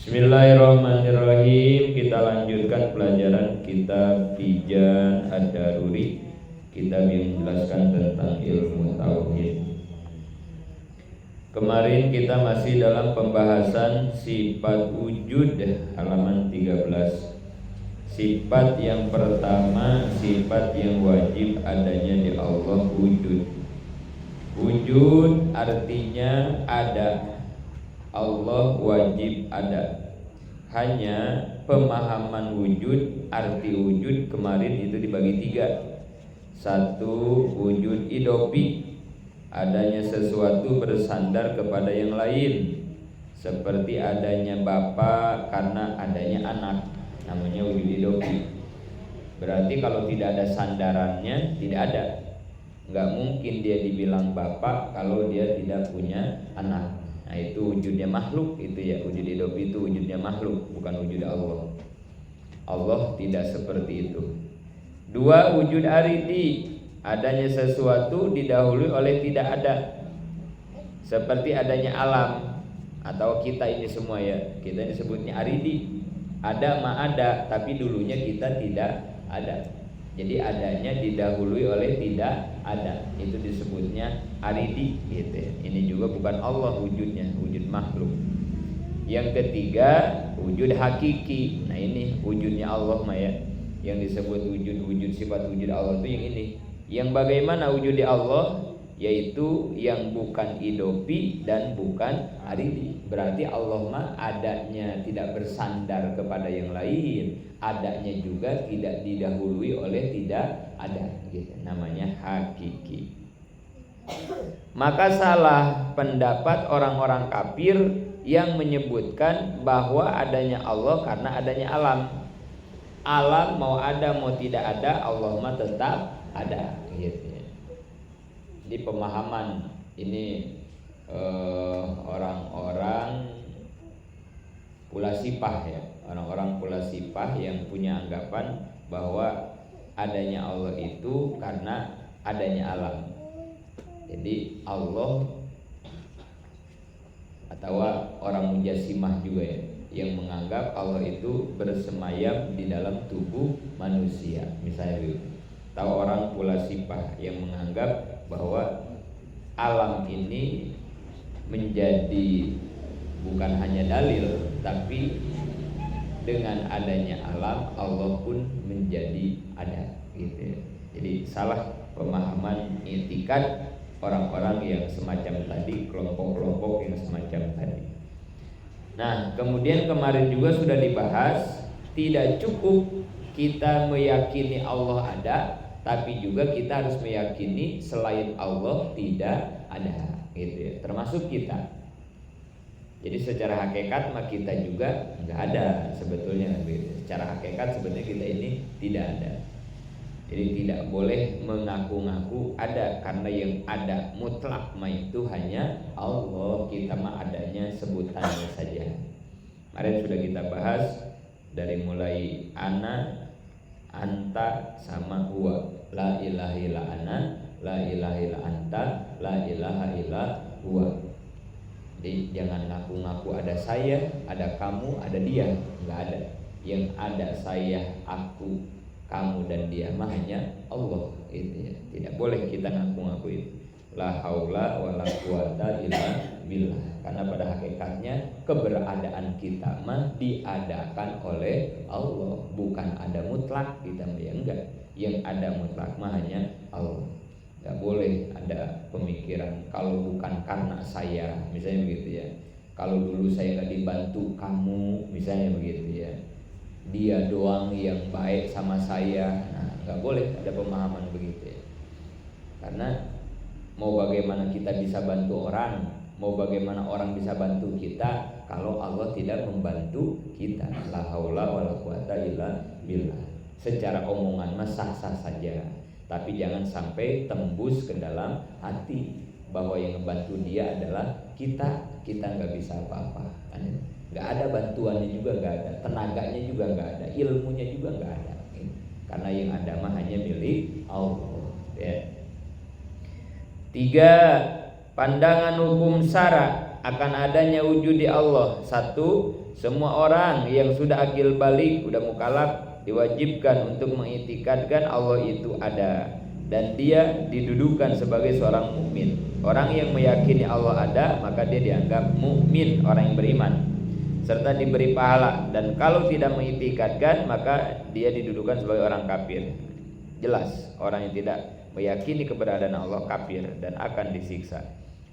Bismillahirrahmanirrahim. Kita lanjutkan pelajaran kitab Tijan Ad-Daruri, kitab yang menjelaskan tentang ilmu tauhid. Kemarin kita masih dalam pembahasan sifat wujud, halaman 13. Sifat yang pertama, sifat yang wajib adanya di Allah, wujud. Wujud artinya ada. Allah wajib ada. Hanya pemahaman wujud, arti wujud kemarin itu dibagi 3. 1, wujud idopi, adanya sesuatu bersandar kepada yang lain, seperti adanya bapak karena adanya anak, namanya wujud idopi. Berarti kalau tidak ada sandarannya, tidak ada. Nggak mungkin dia dibilang bapak kalau dia tidak punya anak. Nah itu wujudnya makhluk itu ya, wujud idopi itu wujudnya makhluk, bukan wujud Allah. Allah tidak seperti itu. 2, wujud aridi, adanya sesuatu didahului oleh tidak ada, seperti adanya alam atau kita ini semua ya, kita disebutnya aridi. Ada ma ada, tapi dulunya kita tidak ada. Jadi adanya didahului oleh tidak ada, itu disebutnya aridi gitu ya. Ini juga bukan Allah wujudnya, wujud makhluk. Yang ketiga, wujud hakiki. Nah ini wujudnya Allah ya, yang disebut wujud sifat wujud Allah itu yang ini. Yang bagaimana wujud di Allah, yaitu yang bukan idopi dan bukan aridi. Berarti Allah mah adanya tidak bersandar kepada yang lain, adanya juga tidak didahului oleh tidak ada gitu. Namanya hakiki. Maka salah pendapat orang-orang kafir yang menyebutkan bahwa adanya Allah karena adanya alam. Alam mau ada mau tidak ada, Allah mah tetap ada gitu ya. Jadi pemahaman ini orang-orang pulasipah ya, orang-orang pulasipah yang punya anggapan bahwa adanya Allah itu karena adanya alam. Jadi Allah, atau orang mujassimah juga ya, yang menganggap Allah itu bersemayam di dalam tubuh manusia misalnya gitu. Tahu orang pulasipah yang menganggap bahwa alam ini menjadi bukan hanya dalil, tapi dengan adanya alam Allah pun menjadi ada gitu ya. Jadi salah pemahaman i'tikad orang-orang yang semacam tadi, kelompok-kelompok yang semacam tadi. Nah, kemudian kemarin juga sudah dibahas, tidak cukup kita meyakini Allah ada, tapi juga kita harus meyakini selain Allah tidak ada gitu ya, termasuk kita. Jadi secara hakikat mah kita juga nggak ada sebetulnya gitu. Secara hakikat sebenarnya kita ini tidak ada. Jadi tidak boleh mengaku-ngaku ada, karena yang ada mutlak mah itu hanya Allah. Kita mah adanya sebutannya saja. Kemarin sudah kita bahas dari mulai ana, anta sama huwa. La ilaha illa ana, la ilaha illa anta, la ilaha illa huwa. Jadi jangan ngaku-ngaku ada saya, ada kamu, ada dia. Enggak ada. Yang ada saya, aku, kamu dan dia mah hanya Allah itu ya. Tidak boleh kita ngaku-ngaku itu. La haula wala quwata illa billah. Karena pada hakikatnya keberadaan kita mah diadakan oleh Allah, bukan ada mutlak kita mah ya enggak. Yang ada mutlak mah hanya Allah. Enggak boleh ada pemikiran kalau bukan karena saya, misalnya begitu ya. Kalau dulu saya enggak dibantu kamu, misalnya begitu ya. Dia doang yang baik sama saya. Nah, enggak boleh ada pemahaman begitu ya. Karena mau bagaimana kita bisa bantu orang, mau bagaimana orang bisa bantu kita kalau Allah tidak membantu kita. La haula wala quwata illa billah. Secara omongan mah sah-sah saja, tapi jangan sampai tembus ke dalam hati bahwa yang membantu dia adalah kita. Kita nggak bisa apa-apa, nggak ada bantuannya juga, nggak ada tenaganya juga, nggak ada ilmunya juga, nggak ada. Karena yang ada mah hanya milik Allah ya. 3, pandangan hukum syara akan adanya wujud di Allah. Satu, semua orang yang sudah akil balik, sudah mukallaf, diwajibkan untuk mengiktikadkan Allah itu ada dan dia didudukan sebagai seorang mukmin. Orang yang meyakini Allah ada, maka dia dianggap mukmin, orang yang beriman, serta diberi pahala. Dan kalau tidak mengiktikadkan, maka dia didudukan sebagai orang kafir. Jelas, orang yang tidak meyakini keberadaan Allah kafir dan akan disiksa.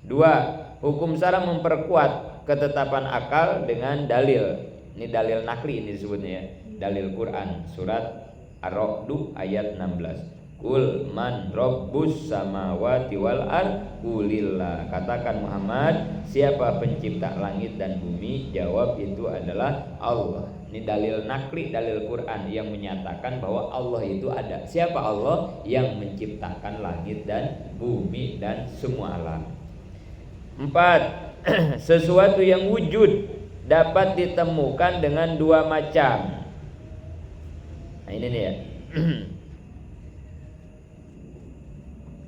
Dua, hukum syara memperkuat ketetapan akal dengan dalil. Ini dalil nakli ini disebutnya ya. Dalil Quran surat Ar-Ra'd ayat 16. Qul man rabbus samawati wal ard qulillah. Katakan Muhammad, siapa pencipta langit dan bumi? Jawab, itu adalah Allah. Ini dalil nakli, dalil Quran yang menyatakan bahwa Allah itu ada. Siapa Allah? Yang menciptakan langit dan bumi dan semua alam. 4. Sesuatu yang wujud dapat ditemukan dengan dua macam. Nah ini nih ya.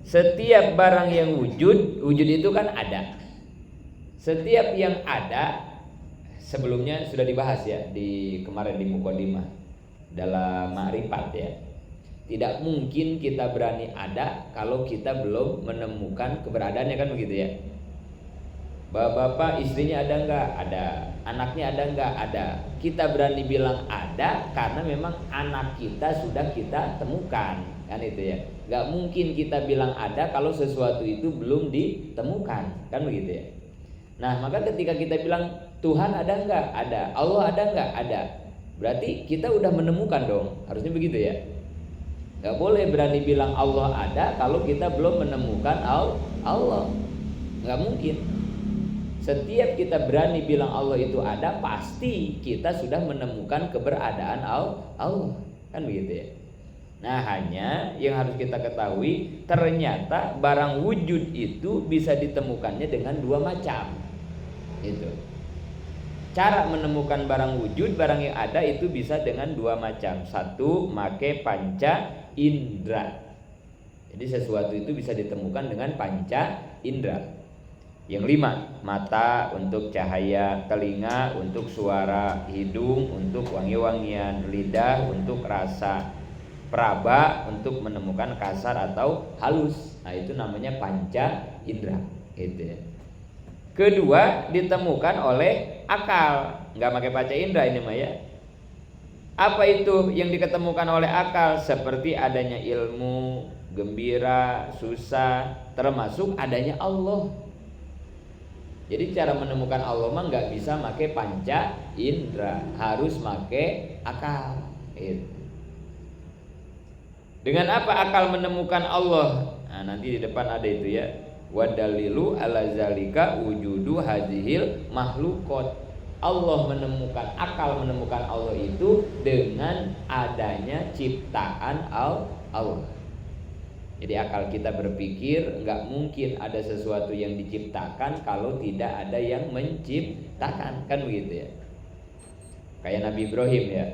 Setiap barang yang wujud itu kan ada. Setiap yang ada, sebelumnya sudah dibahas ya di kemarin di Muqaddimah dalam Ma'rifat ya. Tidak mungkin kita berani ada kalau kita belum menemukan keberadaannya, kan begitu ya. Bapak istrinya ada enggak? Ada. Anaknya ada enggak? Ada. Kita berani bilang ada karena memang anak kita sudah kita temukan, kan itu ya. Enggak mungkin kita bilang ada kalau sesuatu itu belum ditemukan, kan begitu ya. Nah, maka ketika kita bilang Tuhan ada enggak? Ada. Allah ada enggak? Ada. Berarti kita udah menemukan dong. Harusnya begitu ya. Enggak boleh berani bilang Allah ada kalau kita belum menemukan Allah. Enggak mungkin. Setiap kita berani bilang Allah itu ada, pasti kita sudah menemukan keberadaan Allah, kan begitu ya. Nah, hanya yang harus kita ketahui, ternyata barang wujud itu bisa ditemukannya dengan dua macam. Itu. Cara menemukan barang wujud, barang yang ada itu bisa dengan dua macam. Satu, make panca indera. Jadi sesuatu itu bisa ditemukan dengan panca indera. Yang 5, mata untuk cahaya, telinga untuk suara, hidung untuk wangi-wangian, lidah untuk rasa, peraba untuk menemukan kasar atau halus. Nah, itu namanya panca indera, gitu ya. Kedua, ditemukan oleh akal. Nggak pakai panca indera ini mah ya. Apa itu yang diketemukan oleh akal? Seperti adanya ilmu, gembira, susah, termasuk adanya Allah. Jadi cara menemukan Allah mah nggak bisa pakai panca indera, harus pakai akal. Dengan apa akal menemukan Allah? Nah, nanti di depan ada itu ya. Wadalilu ala zalika wujudu hadhil makhlukot. Allah menemukan, akal menemukan Allah itu dengan adanya ciptaan Allah. Jadi akal kita berpikir nggak mungkin ada sesuatu yang diciptakan kalau tidak ada yang menciptakan, kan begitu ya. Kayak Nabi Ibrahim ya,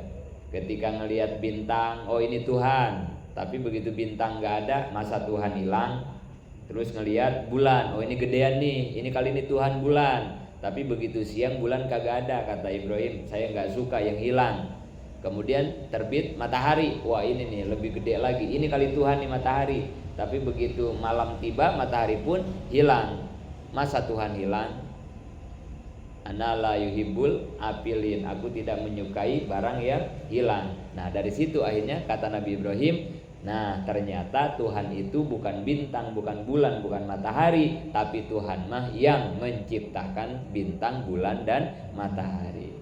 ketika ngelihat bintang, oh ini Tuhan. Tapi begitu bintang nggak ada, masa Tuhan hilang. Terus ngelihat bulan, oh ini gedean nih, ini kali ini Tuhan bulan. Tapi begitu siang bulan kagak ada, kata Ibrahim, saya nggak suka yang hilang. Kemudian terbit matahari, wah ini nih lebih gede lagi, ini kali Tuhan nih matahari. Tapi begitu malam tiba matahari pun hilang. Masa Tuhan hilang? Ana la yuhibbul apilin, aku tidak menyukai barang yang hilang. Nah dari situ akhirnya kata Nabi Ibrahim, nah ternyata Tuhan itu bukan bintang, bukan bulan, bukan matahari, tapi Tuhan mah yang menciptakan bintang, bulan dan matahari.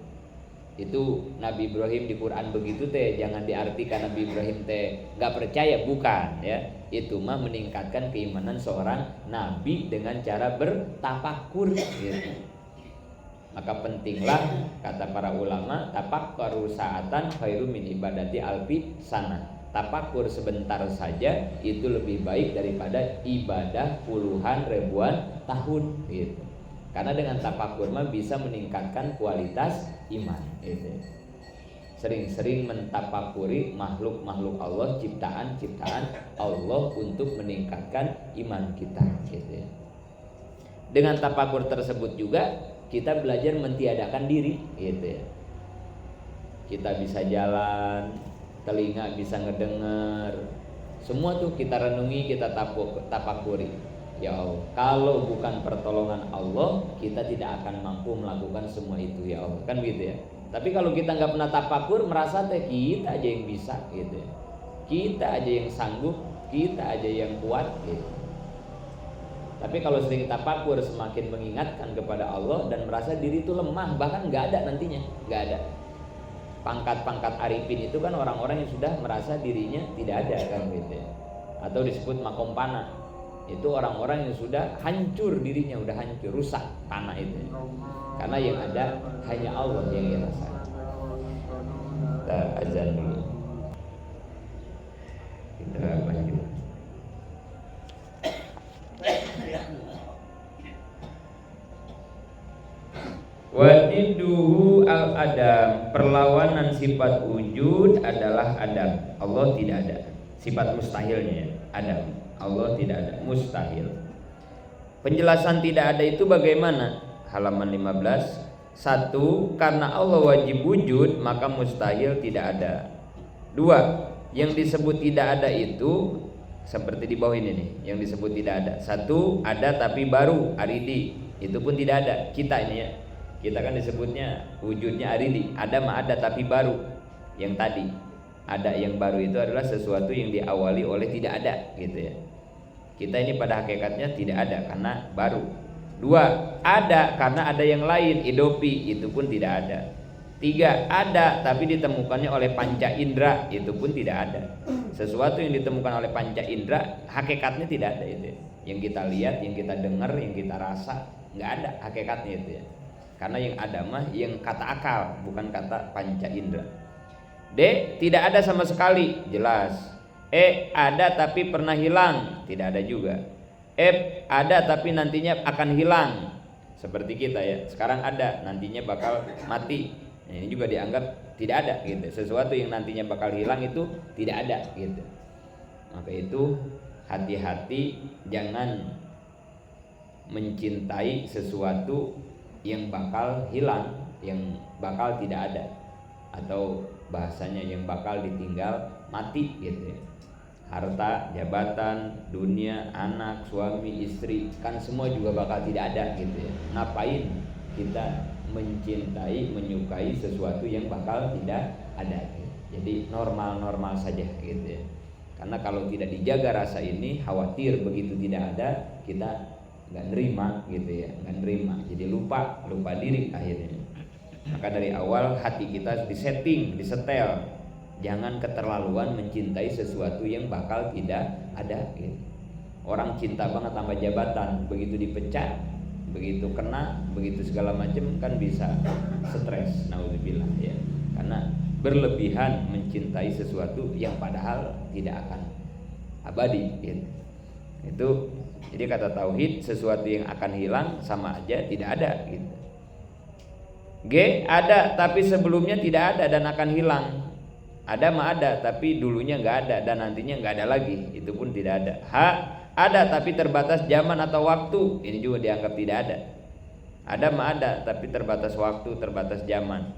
Itu Nabi Ibrahim di Quran begitu teh, jangan diartikan Nabi Ibrahim teh nggak percaya, bukan ya. Itu mah meningkatkan keimanan seorang nabi dengan cara bertafakur gitu. Maka pentinglah kata para ulama, tafakkur sa'atan khairum min ibadati alfi sana. Tafakur sebentar saja itu lebih baik daripada ibadah puluhan ribuan tahun gitu. Karena dengan tafakur mah bisa meningkatkan kualitas iman gitu. Sering-sering mentafakuri makhluk-makhluk Allah, ciptaan-ciptaan Allah untuk meningkatkan iman kita gitu. Dengan tafakur tersebut juga kita belajar mentiadakan diri, gitu ya. Kita bisa jalan, telinga bisa ngedenger, semua tuh kita renungi, kita tafakuri. Ya Allah, kalau bukan pertolongan Allah, kita tidak akan mampu melakukan semua itu, ya Allah, kan gitu ya. Tapi kalau kita nggak pernah tafakur, merasa teh kita aja yang bisa, gitu ya. Kita aja yang sanggup, kita aja yang kuat, gitu. Tapi kalau sering tafakur, semakin mengingatkan kepada Allah dan merasa diri itu lemah, bahkan nggak ada nantinya, nggak ada. Pangkat-pangkat arifin itu kan orang-orang yang sudah merasa dirinya tidak ada, kan gitu ya. Atau disebut makom pana, itu orang-orang yang sudah hancur dirinya, udah hancur, rusak tanah itu. Karena yang ada hanya Allah yang dirasakan. Kita azan dulu. Kita lanjut. Wadiduhu al-adam, perlawanan sifat wujud adalah adam. Allah tidak ada. Sifat mustahilnya ya, adam. Allah tidak ada, mustahil. Penjelasan tidak ada itu bagaimana? Halaman 15. 1. Karena Allah wajib wujud, maka mustahil tidak ada. 2. Yang disebut tidak ada itu seperti di bawah ini nih, yang disebut tidak ada. 1. Ada tapi baru, aridi. Itu pun tidak ada. Kita ini ya, kita kan disebutnya wujudnya aridi. Ada mah ada tapi baru. Yang tadi ada yang baru itu adalah sesuatu yang diawali oleh tidak ada, gitu ya. Kita ini pada hakikatnya tidak ada karena baru. 2. Ada karena ada yang lain, idopi, itu pun tidak ada. 3. Ada tapi ditemukannya oleh panca indera, itu pun tidak ada. Sesuatu yang ditemukan oleh panca indera hakikatnya tidak ada itu ya. Yang kita lihat, yang kita dengar, yang kita rasa, nggak ada hakikatnya itu ya. Karena yang ada mah yang kata akal, bukan kata panca indera. D. Tidak ada sama sekali, jelas. E. Ada tapi pernah hilang, tidak ada juga. F. Ada tapi nantinya akan hilang, seperti kita ya. Sekarang ada, nantinya bakal mati. Nah, ini juga dianggap tidak ada, gitu. Sesuatu yang nantinya bakal hilang itu tidak ada, gitu. Maka itu hati-hati, jangan mencintai sesuatu yang bakal hilang, yang bakal tidak ada, atau bahasanya yang bakal ditinggal mati, gitu ya. Harta, jabatan, dunia, anak, suami, istri, kan semua juga bakal tidak ada, gitu ya. Ngapain kita mencintai, menyukai sesuatu yang bakal tidak ada, gitu. Jadi normal-normal saja, gitu ya. Karena kalau tidak dijaga rasa ini, khawatir begitu tidak ada, kita nggak nerima, gitu ya, nggak nerima, jadi lupa diri akhirnya. Maka dari awal hati kita disetting, disetel, jangan keterlaluan mencintai sesuatu yang bakal tidak ada, gitu. Orang cinta banget sama jabatan, begitu dipecat, begitu kena, begitu segala macam, kan bisa stres, naudzubillah ya. Karena berlebihan mencintai sesuatu yang padahal tidak akan abadi, gitu. Itu jadi kata tauhid, sesuatu yang akan hilang sama aja tidak ada, gitu. G. Ada tapi sebelumnya tidak ada dan akan hilang. Ada mah ada tapi dulunya nggak ada dan nantinya nggak ada lagi, itu pun tidak ada. H. Ada tapi terbatas zaman atau waktu, ini juga dianggap tidak ada. Ada mah ada tapi terbatas waktu, terbatas zaman.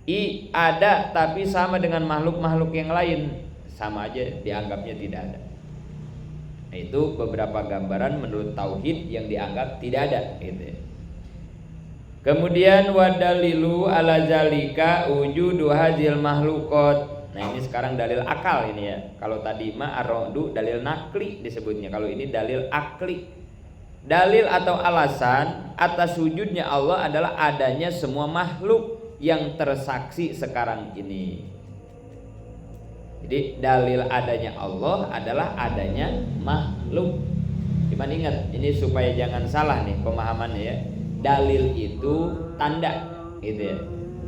I. Ada tapi sama dengan makhluk-makhluk yang lain, sama aja dianggapnya tidak ada. Nah, itu beberapa gambaran menurut tauhid yang dianggap tidak ada, gitu ya. Kemudian wadalilu ala zalika wujudu hazil makhlukot. Nah, ini sekarang dalil akal ini ya. Kalau tadi mah ar-ra'du dalil nakli disebutnya. Kalau ini dalil akli. Dalil atau alasan atas wujudnya Allah adalah adanya semua makhluk yang tersaksi sekarang ini. Jadi dalil adanya Allah adalah adanya makhluk. Cuman ingat, ini supaya jangan salah nih pemahamannya ya. Dalil itu tanda, gitu ya.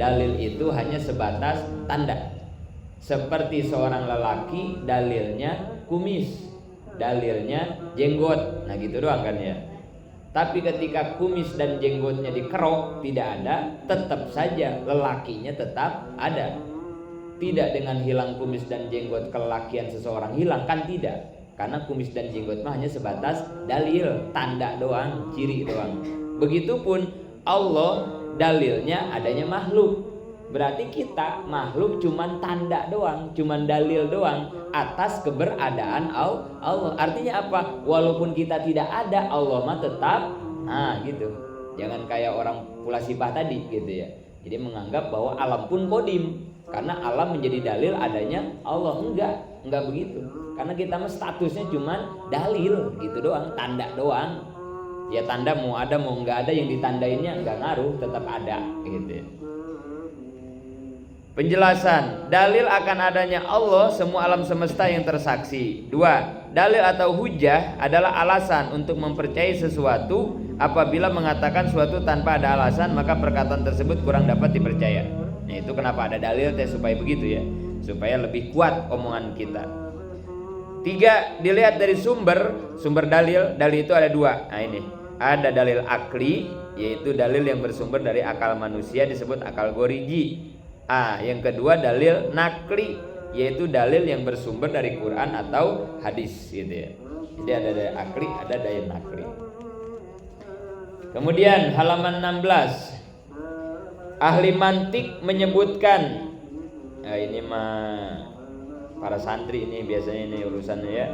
Dalil itu hanya sebatas tanda. Seperti seorang lelaki, dalilnya kumis, dalilnya jenggot, nah gitu doang kan ya. Tapi ketika kumis dan jenggotnya dikerok, tidak ada, tetap saja lelakinya tetap ada. Tidak dengan hilang kumis dan jenggot kelelakian seseorang hilang, kan tidak. Karena kumis dan jenggot mah hanya sebatas dalil, tanda doang, ciri doang. Begitupun Allah dalilnya adanya makhluk. Berarti kita makhluk cuman tanda doang, cuman dalil doang atas keberadaan Allah. Artinya apa? Walaupun kita tidak ada, Allah mah tetap gitu. Jangan kayak orang pula sifah tadi gitu ya. Jadi menganggap bahwa alam pun kodim, karena alam menjadi dalil adanya Allah. Enggak begitu. Karena kita mah statusnya cuman dalil gitu doang, tanda doang. Ya tanda mau ada mau enggak ada, yang ditandainnya enggak ngaruh, tetap ada gitu ya. Penjelasan, dalil akan adanya Allah semua alam semesta yang tersaksi. 2. Dalil atau hujah adalah alasan untuk mempercayai sesuatu. Apabila mengatakan suatu tanpa ada alasan, maka perkataan tersebut kurang dapat dipercaya. Nah itu kenapa ada dalil supaya begitu ya, supaya lebih kuat omongan kita. 3. Dilihat dari sumber dalil. Dalil itu ada 2. Nah ini, ada dalil akli, yaitu dalil yang bersumber dari akal manusia, disebut akal goriji. Yang kedua dalil nakli, yaitu dalil yang bersumber dari Quran atau hadis gitu ya. Jadi ada dalil akli, ada dalil nakli. Kemudian halaman 16, ahli mantik menyebutkan, ini mah para santri ini biasanya ini urusannya ya,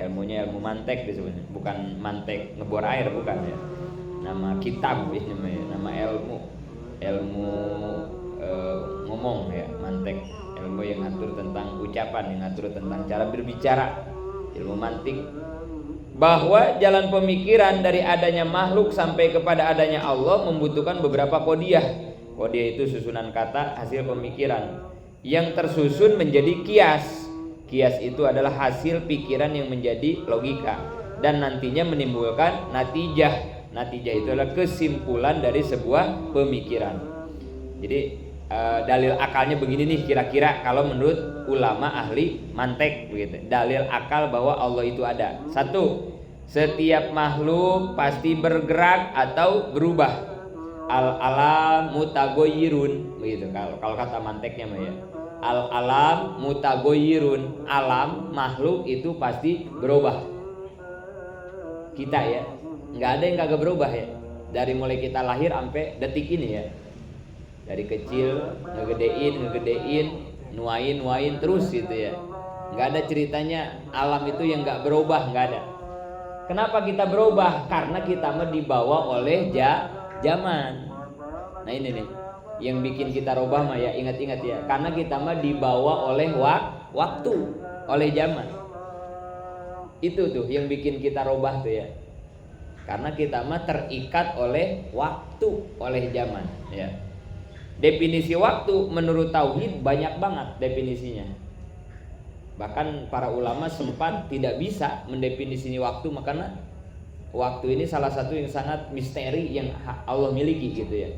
ilmunya ilmu mantek disebutnya, bukan mantek ngebor air, bukan ya. Nama kitab ini namanya, nama ilmu ngomong ya, mantek, ilmu yang ngatur tentang ucapan, yang ngatur tentang cara berbicara, ilmu mantik. Bahwa jalan pemikiran dari adanya makhluk sampai kepada adanya Allah membutuhkan beberapa qodiyah. Qodiyah itu susunan kata hasil pemikiran yang tersusun menjadi kias. Kias itu adalah hasil pikiran yang menjadi logika dan nantinya menimbulkan natijah. Natijah itu adalah kesimpulan dari sebuah pemikiran. Jadi dalil akalnya begini nih kira-kira kalau menurut ulama ahli mantek begitu. Dalil akal bahwa Allah itu ada. 1. Setiap makhluk pasti bergerak atau berubah. Al-alam mutagoyirun begitu kalau kata manteknya mah ya. Al-alam mutagoyirun, alam makhluk itu pasti berubah. Kita ya, nggak ada yang kagak berubah ya. Dari mulai kita lahir sampai detik ini ya. Dari kecil ngegedein, nuain terus gitu ya. Nggak ada ceritanya alam itu yang nggak berubah, nggak ada. Kenapa kita berubah? Karena kita mah dibawa oleh zaman. Nah ini nih, yang bikin kita robah mah ya, ingat-ingat ya. Karena kita mah dibawa oleh waktu, oleh zaman. Itu tuh yang bikin kita robah tuh ya. Karena kita mah terikat oleh waktu, oleh zaman ya. Definisi waktu menurut tauhid banyak banget definisinya. Bahkan para ulama sempat tidak bisa mendefinisi waktu, makanya waktu ini salah satu yang sangat misteri yang Allah miliki gitu ya.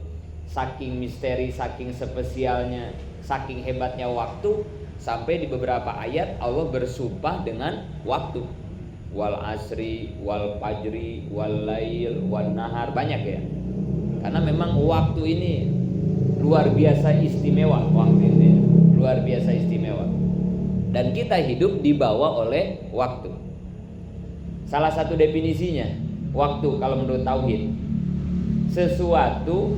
Saking misteri, saking spesialnya, saking hebatnya waktu, sampai di beberapa ayat Allah bersumpah dengan waktu. Wal asri, wal fajri, wal lail, wan nahar, banyak ya. Karena memang waktu ini luar biasa istimewa, waktu ini luar biasa istimewa. Dan kita hidup dibawa oleh waktu. Salah satu definisinya waktu kalau menurut tauhid, sesuatu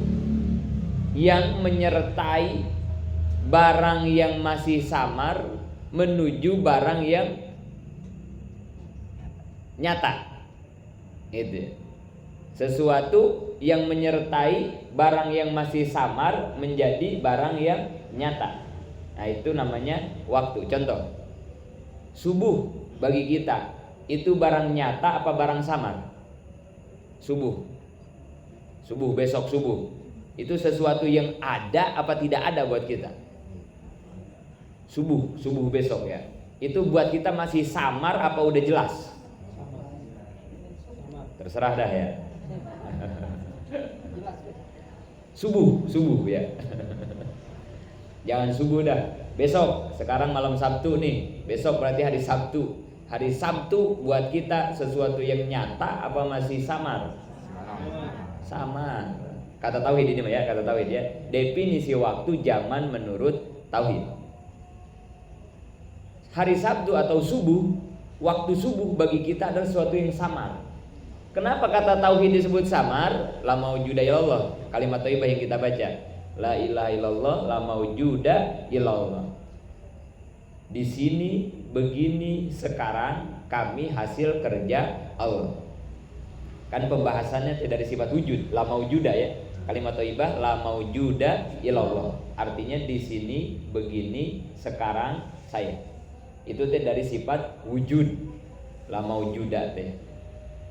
yang menyertai barang yang masih samar menuju barang yang nyata. Itu. Sesuatu yang menyertai barang yang masih samar menjadi barang yang nyata. Nah, itu namanya waktu. Contoh, subuh bagi kita itu barang nyata apa barang samar? Subuh. Subuh, besok subuh. Itu sesuatu yang ada apa tidak ada buat kita? Subuh besok ya. Itu buat kita masih samar apa udah jelas? Terserah dah ya. Subuh ya. Jangan subuh dah. Besok, sekarang malam Sabtu nih. Besok berarti hari Sabtu. Hari Sabtu buat kita sesuatu yang nyata apa masih samar? Samar. Kata tauhid ini ya, kata tauhid ya. Definisi waktu zaman menurut tauhid. Hari Sabtu atau subuh Waktu subuh bagi kita adalah sesuatu yang samar. Kenapa kata tauhid disebut samar? La maujuda illallah. Kalimat thayyibah yang kita baca, la ilaha illallah, la maujuda illallah. Di sini begini sekarang kami hasil kerja Allah. Kan pembahasannya dari sifat wujud, la maujuda ya. Kalimat thayyibah la maujuda illallah. Artinya di sini begini sekarang saya. Itu dari sifat wujud, la maujuda teh.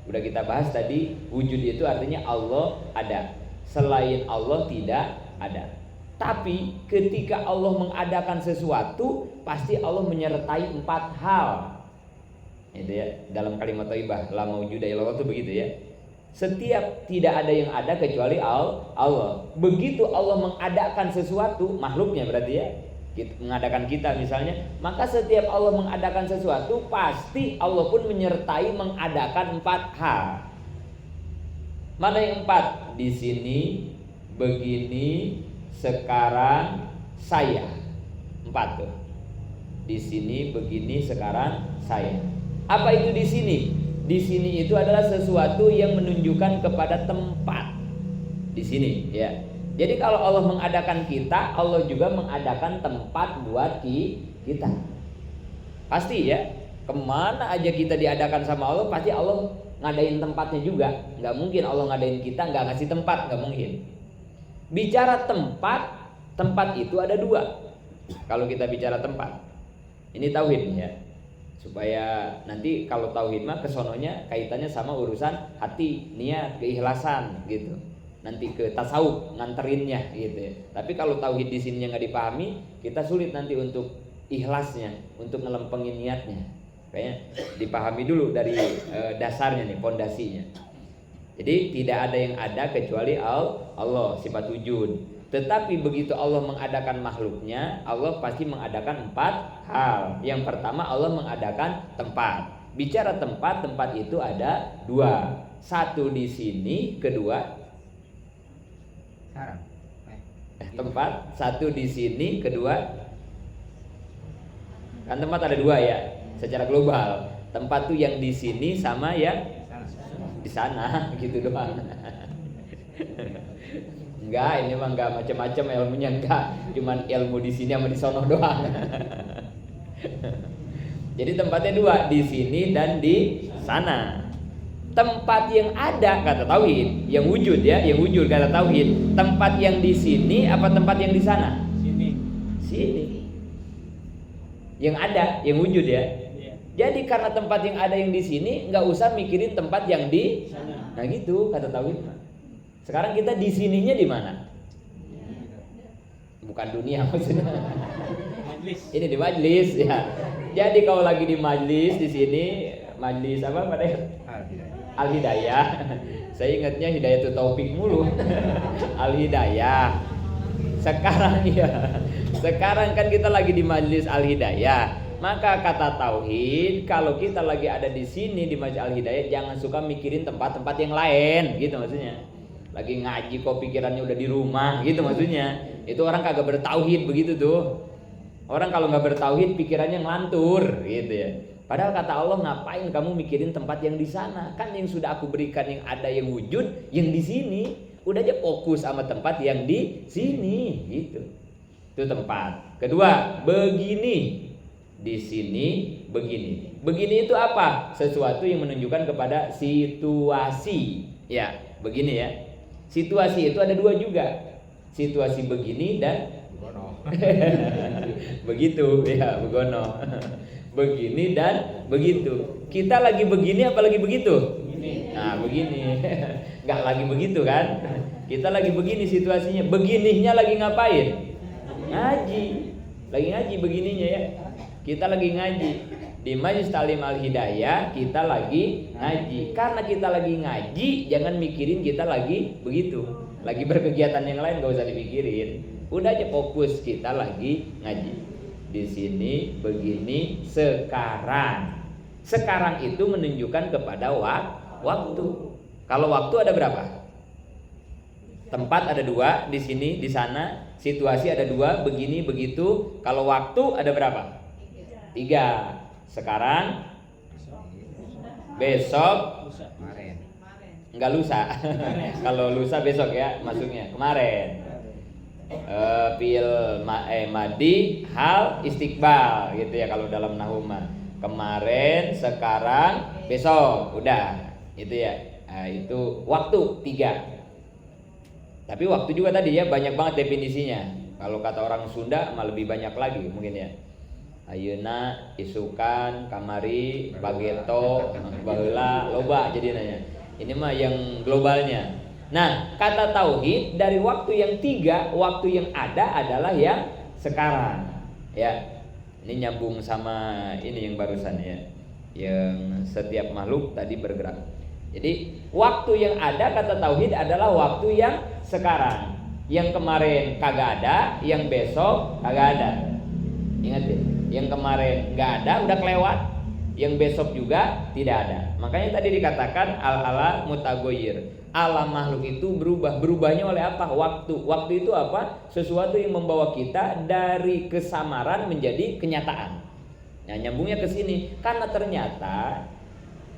Udah kita bahas tadi, wujud itu artinya Allah ada. Selain Allah tidak ada. Tapi ketika Allah mengadakan sesuatu, pasti Allah menyertai 4 hal. Itu ya, dalam kalimat thayyibah la maujuda illallah itu begitu ya. Setiap tidak ada yang ada kecuali Allah. Begitu Allah mengadakan sesuatu, makhluknya berarti ya, mengadakan kita misalnya, maka setiap Allah mengadakan sesuatu, pasti Allah pun menyertai mengadakan 4 hal. Mana yang 4? Di sini begini sekarang saya. 4 tuh. Di sini begini sekarang saya. Apa itu di sini? Di sini itu adalah sesuatu yang menunjukkan kepada tempat. Di sini ya. Jadi kalau Allah mengadakan kita, Allah juga mengadakan tempat buat kita. Pasti ya. Kemana aja kita diadakan sama Allah, pasti Allah ngadain tempatnya juga. Nggak mungkin Allah ngadain kita nggak ngasih tempat, nggak mungkin. Bicara tempat itu ada 2. Kalau kita bicara tempat, ini tauhid ya. Supaya nanti kalau tauhid mah kesononya kaitannya sama urusan hati, niat, keikhlasan gitu. Nanti ke tasawuf nganterinnya gitu ya. Tapi kalau tauhid di sininya nggak dipahami, kita sulit nanti untuk ikhlasnya, untuk ngelempengin niatnya. Kayaknya dipahami dulu dari dasarnya nih, pondasinya. Jadi tidak ada yang ada kecuali Allah, sifat wujud. Tetapi begitu Allah mengadakan makhluknya, Allah pasti mengadakan 4 hal. Yang pertama, Allah mengadakan tempat. Bicara tempat itu ada 2. 1 di sini, kedua tempat. 1 di sini, kedua kan tempat ada 2 ya, secara global. Tempat tuh yang di sini sama yang di sana gitu doang. Enggak, ini mah enggak macam-macam ilmunya, enggak. Cuman ilmu di sini sama di sono doang. Jadi tempatnya 2, di sini dan di sana. Tempat yang ada kata tauhid, yang wujud ya, yang wujud kata tauhid. Tempat yang di sini apa tempat yang di sana? Sini. Yang ada, yang wujud ya. Jadi karena tempat yang ada yang di sini, nggak usah mikirin tempat yang di sana. Nah gitu kata tauhid. Sekarang kita di sininya di mana? Bukan dunia maksudnya. Ini di majlis ya. Jadi kalau lagi di majlis di sini, majlis apa pada Al-Hidayah. Saya ingatnya Hidayatul Taufik mulu. Al-Hidayah. Sekarang ya. Sekarang kan kita lagi di majlis Al-Hidayah. Maka kata tauhid, kalau kita lagi ada di sini di majlis Al-Hidayah, jangan suka mikirin tempat-tempat yang lain, gitu maksudnya. Lagi ngaji kok pikirannya udah di rumah, gitu maksudnya. Itu orang kagak bertauhid begitu tuh. Orang kalau nggak bertauhid pikirannya ngelantur, gitu ya. Padahal kata Allah, ngapain kamu mikirin tempat yang di sana? Kan yang sudah aku berikan yang ada yang wujud, yang di sini. Udah aja fokus sama tempat yang di sini, gitu. Itu tempat. Kedua, begini. Di sini begini. Begini itu apa? Sesuatu yang menunjukkan kepada situasi. Ya, begini ya. Situasi itu ada 2 juga. Situasi begini dan begitu ya, begono. Begini dan begitu. Kita lagi begini apa lagi begitu? Nah, begini. Enggak lagi begitu kan? Kita lagi begini situasinya. Begininya lagi ngapain? Ngaji. Lagi ngaji begininya ya. Kita lagi ngaji di Majlis Ta'lim Al-Hidayah, kita lagi ngaji. Karena kita lagi ngaji, jangan mikirin kita lagi begitu. Lagi berkegiatan yang lain gak usah dipikirin. Udah aja fokus kita lagi ngaji. Di sini begini sekarang. Sekarang itu menunjukkan kepada waktu. Kalau waktu ada berapa? Tempat ada 2, di sini, di sana. Situasi ada 2, begini, begitu. Kalau waktu ada berapa? 3. Sekarang besok, Kemarin. enggak lusa. Kalau lusa besok ya masuknya kemarin. Madi hal istiqbal gitu ya kalau dalam nahwu mah. Kemarin, sekarang, besok, udah itu ya. Nah, itu waktu 3. Tapi waktu juga tadi ya banyak banget definisinya. Kalau kata orang Sunda mah lebih banyak lagi mungkin ya. Ayeuna, isukan, kamari, bageto, baheula, loba jadi nanya. Ini mah yang globalnya. Nah, kata tauhid dari waktu yang 3, waktu yang ada adalah yang sekarang. Ya. Ini nyambung sama ini yang barusan ya. Yang setiap makhluk tadi bergerak. Jadi, waktu yang ada kata tauhid adalah waktu yang sekarang. Yang kemarin kagak ada, yang besok kagak ada. Ingat ya, yang kemarin nggak ada udah kelewat, yang besok juga tidak ada. Makanya tadi dikatakan al-ala mutagoyir. Alam makhluk itu berubah. Berubahnya oleh apa? Waktu. Waktu itu apa? Sesuatu yang membawa kita dari kesamaran menjadi kenyataan. Nah, nyambungnya ke sini karena ternyata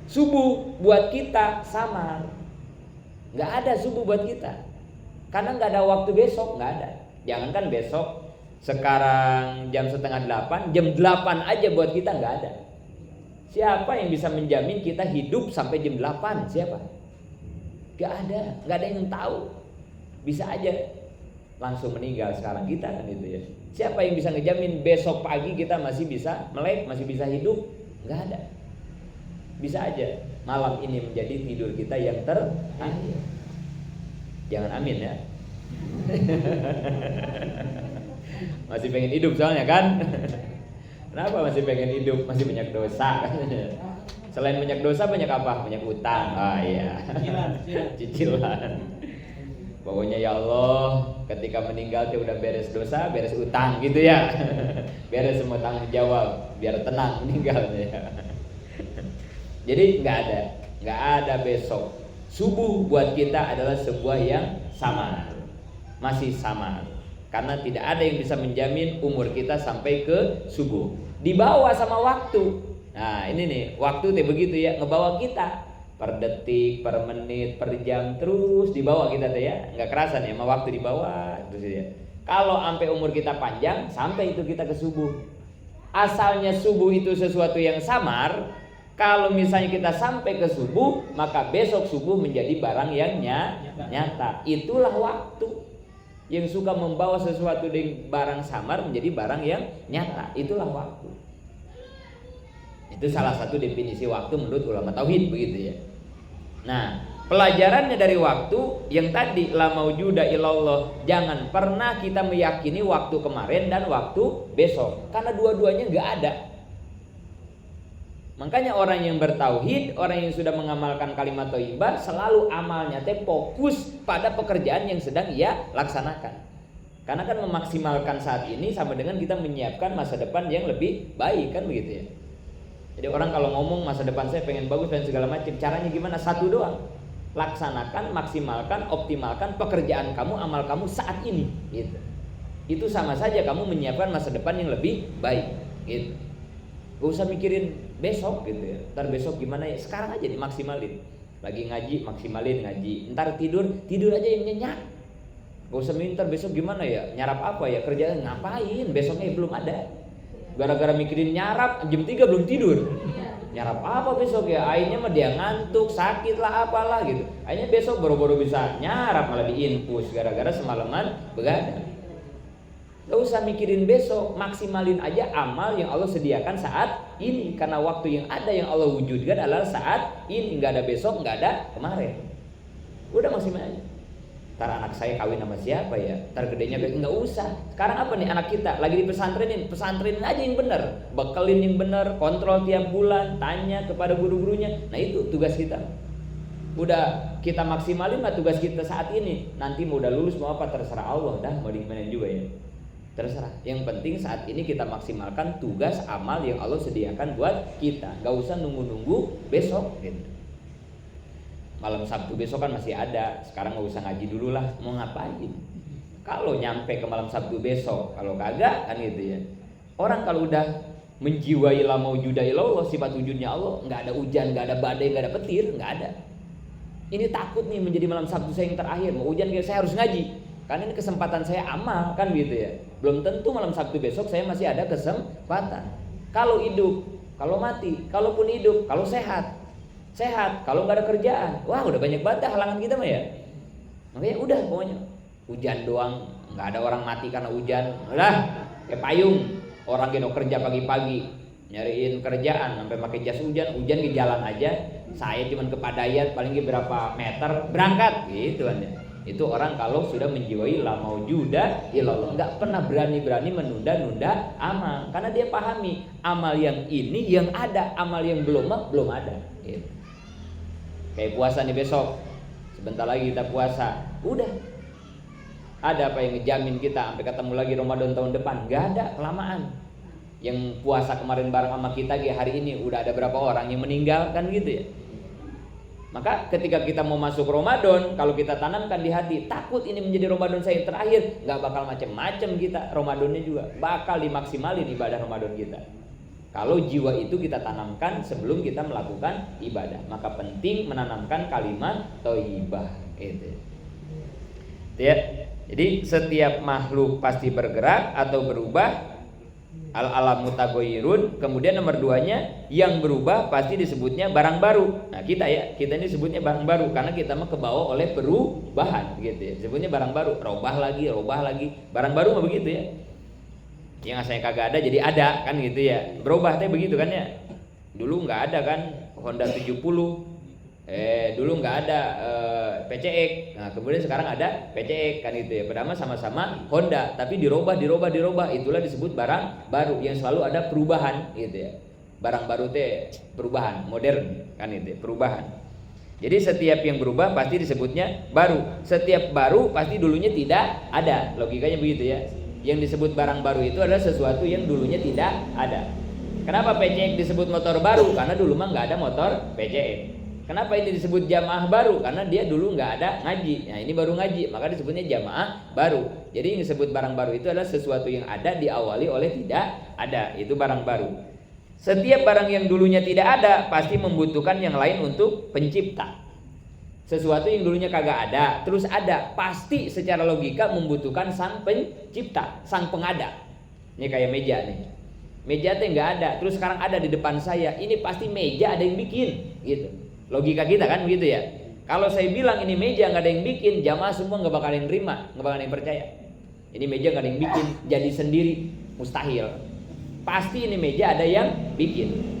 subuh buat kita samar. Nggak ada subuh buat kita. Karena nggak ada waktu besok, nggak ada. Jangankan besok, sekarang jam 7:30, jam 8 aja buat kita nggak ada. Siapa yang bisa menjamin kita hidup sampai jam 8? Siapa? Nggak ada yang tahu. Bisa aja langsung meninggal sekarang kita kan itu ya. Siapa yang bisa ngejamin besok pagi kita masih bisa melek, masih bisa hidup? Nggak ada. Bisa aja malam ini menjadi tidur kita yang terakhir. Jangan amin ya. Masih pengen hidup soalnya kan. Kenapa masih pengen hidup? Masih banyak dosa. Selain banyak dosa banyak apa? Banyak utang. Iya. Cicilan. Pokoknya ya Allah, ketika meninggal dia udah beres dosa, beres utang gitu ya. Beres semua tanggung jawab, biar tenang meninggalnya. Jadi nggak ada besok. Subuh buat kita adalah sebuah yang samar, masih samar. Karena tidak ada yang bisa menjamin umur kita sampai ke subuh. Dibawa sama waktu. Nah ini nih, waktu tuh begitu ya, ngebawa kita per detik, per menit, per jam terus dibawa kita tuh ya, nggak kerasan ya, sama waktu dibawa terus ya. Kalau sampai umur kita panjang, sampai itu kita ke subuh. Asalnya subuh itu sesuatu yang samar. Kalau misalnya kita sampai ke subuh, maka besok subuh menjadi barang yang nyata. Itulah waktu yang suka membawa sesuatu dari barang samar menjadi barang yang nyata. Itulah waktu. Itu salah satu definisi waktu menurut ulama tauhid begitu ya. Nah, pelajarannya dari waktu yang tadi la maujuda illallah. Jangan pernah kita meyakini waktu kemarin dan waktu besok, karena dua-duanya nggak ada. Makanya orang yang bertauhid, orang yang sudah mengamalkan kalimat thayyibah, selalu amalnya fokus pada pekerjaan yang sedang ia laksanakan. Karena kan memaksimalkan saat ini sama dengan kita menyiapkan masa depan yang lebih baik kan begitu ya. Jadi orang kalau ngomong masa depan saya pengen bagus dan segala macam, caranya gimana? Satu doang. Laksanakan, maksimalkan, optimalkan pekerjaan kamu, amal kamu saat ini gitu. Itu sama saja kamu menyiapkan masa depan yang lebih baik gitu. Gak usah mikirin besok gitu ya. Ntar besok gimana ya? Sekarang aja dimaksimalin. Lagi ngaji, maksimalin ngaji. Ntar tidur aja yang nyenyak. Gak usah mikirin ntar besok gimana ya? Nyarap apa ya? Kerjaan ngapain? Besoknya belum ada. Gara-gara mikirin nyarap, jam 3 belum tidur. Nyarap apa besok ya? Akhirnya mah dia ngantuk, sakit lah apalah gitu. Akhirnya besok boro-boro bisa nyarap malah diinfus gara-gara semalaman begadang. Gak usah mikirin besok, maksimalin aja amal yang Allah sediakan saat ini. Karena waktu yang ada yang Allah wujudkan adalah saat ini. Gak ada besok, gak ada kemarin. Udah maksimal aja. Ntar anak saya kawin sama siapa ya? Ntar gedenya gak usah. Sekarang apa nih anak kita? Lagi di pesantrenin aja yang benar. Bekelin yang benar, kontrol tiap bulan, tanya kepada guru-gurunya. Nah itu tugas kita. Udah kita maksimalin lah tugas kita saat ini. Nanti mau udah lulus mau apa terserah Allah. Dah mau dimana juga ya. Terserah. Yang penting saat ini kita maksimalkan tugas amal yang Allah sediakan buat kita. Gak usah nunggu-nunggu besok gitu. Malam Sabtu besok kan masih ada. Sekarang gak usah ngaji dulu lah. Mau ngapain? Kalau nyampe ke malam Sabtu besok, kalau kagak kan gitu ya. Orang kalau udah menjiwai la maujuda illallah, sifat wujudnya Allah, nggak ada hujan, nggak ada badai, nggak ada petir, nggak ada. Ini takut nih menjadi malam Sabtu saya yang terakhir, mau hujan saya harus ngaji, karena ini kesempatan saya amal kan gitu ya. Belum tentu malam Sabtu besok saya masih ada kesempatan. Kalau hidup, kalau mati, kalaupun hidup, kalau sehat, kalau nggak ada kerjaan, wah udah banyak banget halangan kita mah ya. Makanya udah pokoknya hujan doang, nggak ada orang mati karena hujan, udah kayak payung. Orang geno kerja pagi-pagi nyariin kerjaan sampai pakai jas hujan di jalan aja. Saya cuman ke Padayat paling berapa meter berangkat gitu kan ya. Itu orang kalau sudah menjiwai la maujuda illallah, nggak pernah berani-berani menunda-nunda amal, karena dia pahami amal yang ini yang ada, amal yang belum ada gitu. Kayak puasa nih besok, sebentar lagi kita puasa, udah ada apa yang ngejamin kita sampai ketemu lagi Ramadan tahun depan? Gak ada, kelamaan. Yang puasa kemarin bareng sama kita hari ini udah ada berapa orang yang meninggal kan gitu ya. Maka ketika kita mau masuk Ramadan, kalau kita tanamkan di hati, takut ini menjadi Ramadan saya yang terakhir, gak bakal macem-macem kita Ramadannya juga, bakal dimaksimalin ibadah Ramadan kita. Kalau jiwa itu kita tanamkan sebelum kita melakukan ibadah, maka penting menanamkan kalimat thayyibah itu. Ya. Jadi setiap makhluk pasti bergerak atau berubah, al-alam mutagoyirun. Kemudian nomor duanya, yang berubah pasti disebutnya barang baru. Nah kita ini sebutnya barang baru karena kita mah kebawa oleh perubahan gitu ya. Sebutnya barang baru, robah lagi, barang baru mah begitu ya. Yang asalnya kagak ada jadi ada kan gitu ya. Berubah teh begitu kan ya. Dulu nggak ada kan Honda 70, dulu nggak ada PCX. Nah kemudian sekarang ada PCX kan itu ya. Padahal sama-sama Honda tapi dirubah. Itulah disebut barang baru yang selalu ada perubahan gitu ya. Barang baru teh perubahan, modern kan itu ya, perubahan. Jadi setiap yang berubah pasti disebutnya baru. Setiap baru pasti dulunya tidak ada. Logikanya begitu ya. Yang disebut barang baru itu adalah sesuatu yang dulunya tidak ada. Kenapa PCX disebut motor baru? Karena dulu mah nggak ada motor PCX. Kenapa ini disebut jamaah baru? Karena dia dulu nggak ada ngaji. Nah ini baru ngaji, maka disebutnya jamaah baru. Jadi yang disebut barang baru itu adalah sesuatu yang ada diawali oleh tidak ada. Itu barang baru. Setiap barang yang dulunya tidak ada pasti membutuhkan yang lain untuk pencipta. Sesuatu yang dulunya kagak ada terus ada, pasti secara logika membutuhkan sang pencipta, sang pengada. Ini kayak meja nih. Meja teh nggak ada, terus sekarang ada di depan saya. Ini pasti meja ada yang bikin, gitu. Logika kita kan begitu ya. Kalau saya bilang ini meja nggak ada yang bikin, jamaah semua nggak bakal yang terima, nggak bakal yang percaya. Ini meja nggak ada yang bikin, jadi sendiri, mustahil. Pasti ini meja ada yang bikin.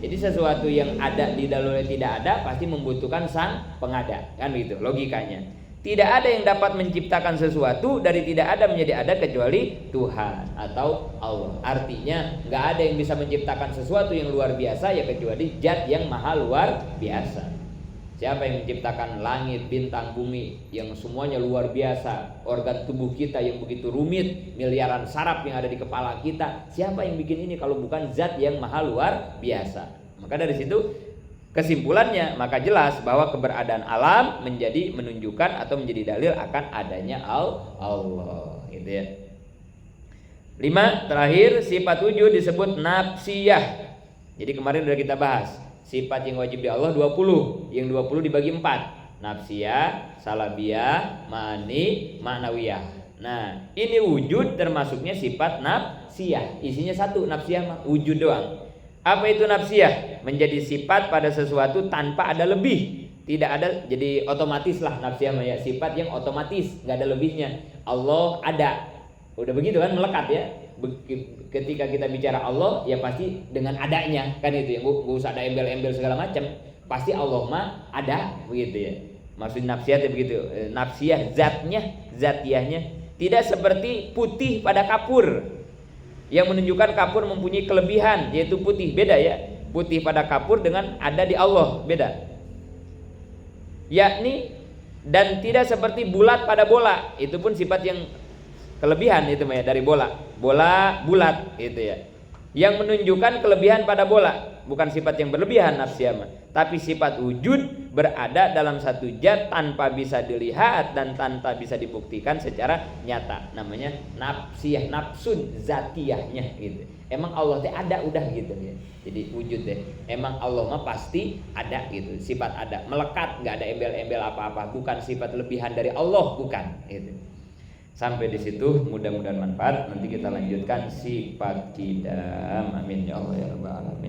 Jadi sesuatu yang ada di dalamnya tidak ada pasti membutuhkan sang pengada, kan begitu logikanya. Tidak ada yang dapat menciptakan sesuatu dari tidak ada menjadi ada kecuali Tuhan atau Allah. Artinya nggak ada yang bisa menciptakan sesuatu yang luar biasa ya kecuali Zat yang maha luar biasa. Siapa yang menciptakan langit, bintang, bumi yang semuanya luar biasa, organ tubuh kita yang begitu rumit, miliaran saraf yang ada di kepala kita, siapa yang bikin ini kalau bukan Zat yang maha luar biasa? Maka dari situ kesimpulannya, maka jelas bahwa keberadaan alam menjadi menunjukkan atau menjadi dalil akan adanya Allah, gitu ya. 5, terakhir sifat wujud disebut nafsiyah. Jadi kemarin sudah kita bahas sifat yang wajib di Allah 20, yang 20 dibagi 4, nafsiyah, salabiyah, ma'ani, ma'nawiyah. Nah ini wujud termasuknya sifat nafsiyah, isinya satu, nafsiyah mah wujud doang. Apa itu nafsiyah? Menjadi sifat pada sesuatu tanpa ada lebih. Tidak ada, jadi otomatis lah nafsiyah ya, sifat yang otomatis, nggak ada lebihnya. Allah ada, udah begitu kan, melekat ya. Ketika kita bicara Allah ya pasti dengan adanya kan itu ya, nggak usah ada embel-embel segala macam, pasti Allah mah ada begitu ya. Maksud nafsiyah itu begitu, nafsiyah zatnya, zatiyahnya. Tidak seperti putih pada kapur yang menunjukkan kapur mempunyai kelebihan yaitu putih, beda ya. Putih pada kapur dengan ada di Allah beda. Yakni dan tidak seperti bulat pada bola, itu pun sifat yang kelebihan itu ya dari bola. Bola bulat itu ya. yang menunjukkan kelebihan pada bola, bukan sifat yang berlebihan nafsiyah, tapi sifat wujud berada dalam satu zat tanpa bisa dilihat dan tanpa bisa dibuktikan secara nyata. Namanya nafsiyah, nafsun zatiyahnya gitu. Emang Allah teh ada udah gitu ya. Jadi wujud deh. Emang Allah mah pasti ada gitu. Sifat ada, melekat, nggak ada embel-embel apa-apa. Bukan sifat lebihan dari Allah, bukan gitu. Sampai di situ mudah-mudahan manfaat. Nanti kita lanjutkan sifat qidam. Amin ya Allah ya rabbal alamin.